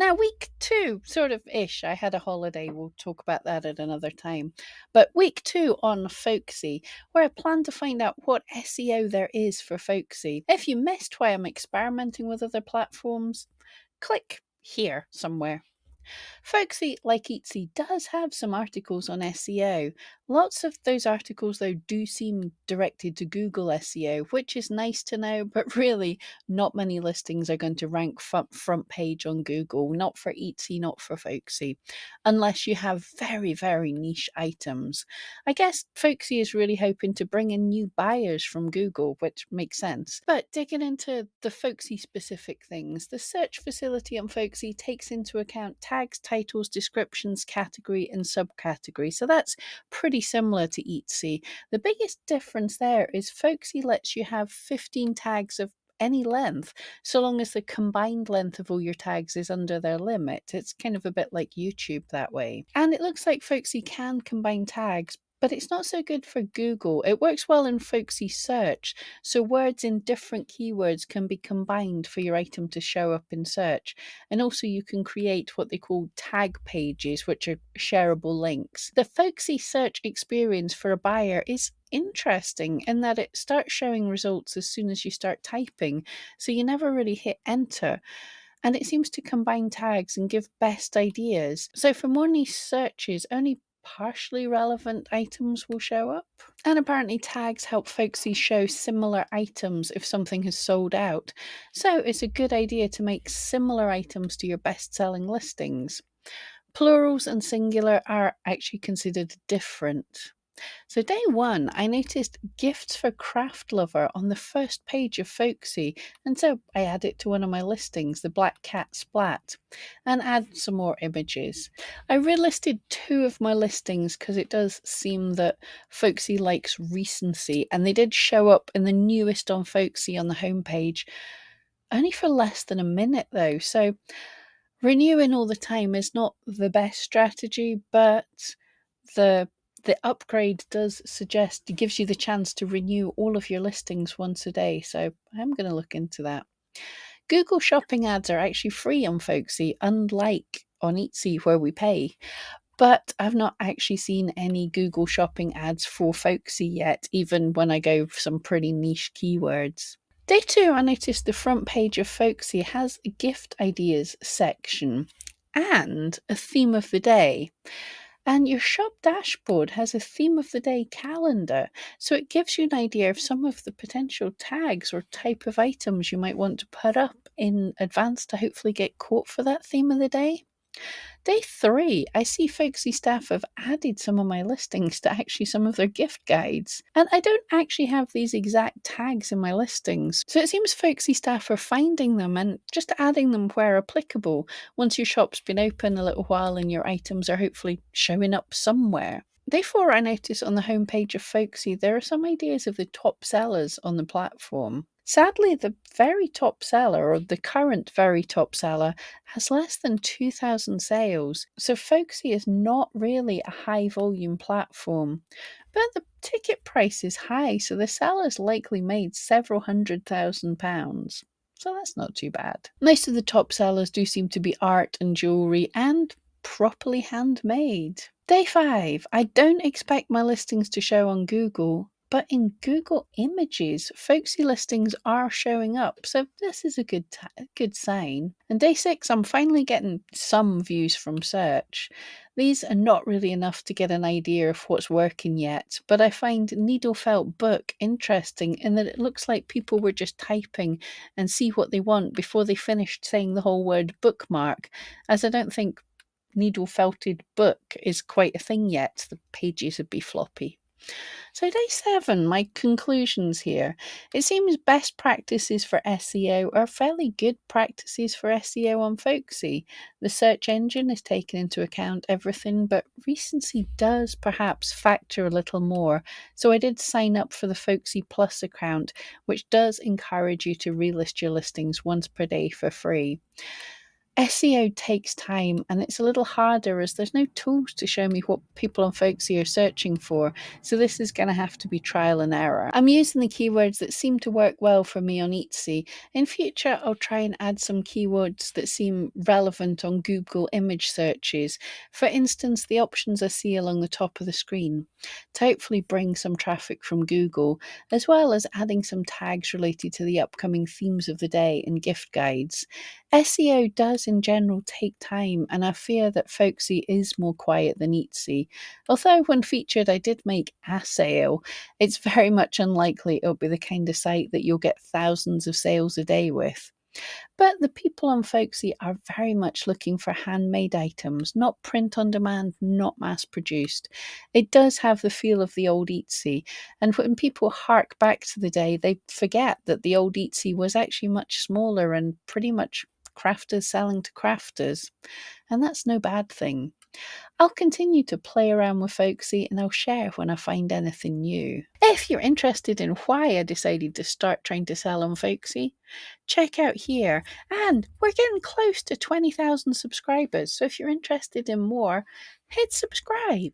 Now, week 2, sort of ish. I had a holiday. We'll talk about that at another time. But week 2 on Folksy, where I plan to find out what SEO there is for Folksy. If you missed why I'm experimenting with other platforms, click here somewhere. Folksy, like Etsy, does have some articles on SEO. Lots of those articles, though, do seem directed to Google SEO, which is nice to know, but really, not many listings are going to rank front page on Google. Not for Etsy, not for Folksy, unless you have very, very niche items. I guess Folksy is really hoping to bring in new buyers from Google, which makes sense. But digging into the Folksy specific things, the search facility on Folksy takes into account tags, titles, descriptions, category, and subcategory. So that's pretty similar to Etsy. The biggest difference there is Folksy lets you have 15 tags of any length, so long as the combined length of all your tags is under their limit. It's kind of a bit like YouTube that way. And it looks like Folksy can combine tags, but it's not so good for Google. It works well in Folksy search, so words in different keywords can be combined for your item to show up in search. And also you can create what they call tag pages, which are shareable links. The Folksy search experience for a buyer is interesting in that it starts showing results as soon as you start typing, so you never really hit enter. And it seems to combine tags and give best ideas. So for more niche searches, only partially relevant items will show up. And apparently tags help Folksy show similar items if something has sold out. So it's a good idea to make similar items to your best-selling listings. Plurals and singular are actually considered different. So day 1, I noticed gifts for craft lover on the first page of Folksy, and so I add it to one of my listings, the black cat splat, and add some more images. I relisted 2 of my listings because it does seem that Folksy likes recency, and they did show up in the newest on Folksy on the homepage, only for less than a minute though, so renewing all the time is not the best strategy, but the upgrade does suggest it gives you the chance to renew all of your listings once a day, so I'm going to look into that. Google Shopping ads are actually free on Folksy, unlike on Etsy where we pay. But I've not actually seen any Google Shopping ads for Folksy yet, even when I go for some pretty niche keywords. Day 2, I noticed the front page of Folksy has a gift ideas section and a theme of the day. And your shop dashboard has a theme of the day calendar, so it gives you an idea of some of the potential tags or type of items you might want to put up in advance to hopefully get caught for that theme of the day. Day 3, I see Folksy staff have added some of my listings to actually some of their gift guides. And I don't actually have these exact tags in my listings, so it seems Folksy staff are finding them and just adding them where applicable once your shop's been open a little while and your items are hopefully showing up somewhere. Day 4, I notice on the homepage of Folksy there are some ideas of the top sellers on the platform. Sadly, the very top seller, or the current very top seller, has less than 2,000 sales, so Folksy is not really a high volume platform. But the ticket price is high, so the seller's likely made several £100,000. So that's not too bad. Most of the top sellers do seem to be art and jewellery and properly handmade. Day 5, I don't expect my listings to show on Google, but in Google Images, Folksy listings are showing up, so this is a good sign. And day 6, I'm finally getting some views from search. These are not really enough to get an idea of what's working yet, but I find needle felt book interesting in that it looks like people were just typing and see what they want before they finished saying the whole word bookmark, as I don't think needle felted book is quite a thing yet. The pages would be floppy. So day 7, my conclusions here. It seems best practices for SEO are fairly good practices for SEO on Folksy. The search engine is taking into account everything, but recency does perhaps factor a little more. So I did sign up for the Folksy Plus account, which does encourage you to relist your listings once per day for free. SEO takes time and it's a little harder as there's no tools to show me what people on Folksy are searching for, so this is going to have to be trial and error. I'm using the keywords that seem to work well for me on Etsy. In future, I'll try and add some keywords that seem relevant on Google image searches. For instance, the options I see along the top of the screen, to hopefully bring some traffic from Google, as well as adding some tags related to the upcoming themes of the day and gift guides. SEO does in general take time, and I fear that Folksy is more quiet than Etsy. Although when featured I did make a sale, it's very much unlikely it'll be the kind of site that you'll get thousands of sales a day with. But the people on Folksy are very much looking for handmade items, not print on demand, not mass produced. It does have the feel of the old Etsy, and when people hark back to the day, they forget that the old Etsy was actually much smaller and pretty much crafters selling to crafters. And that's no bad thing. I'll continue to play around with Folksy and I'll share when I find anything new. If you're interested in why I decided to start trying to sell on Folksy, check out here. And we're getting close to 20,000 subscribers, so if you're interested in more, hit subscribe.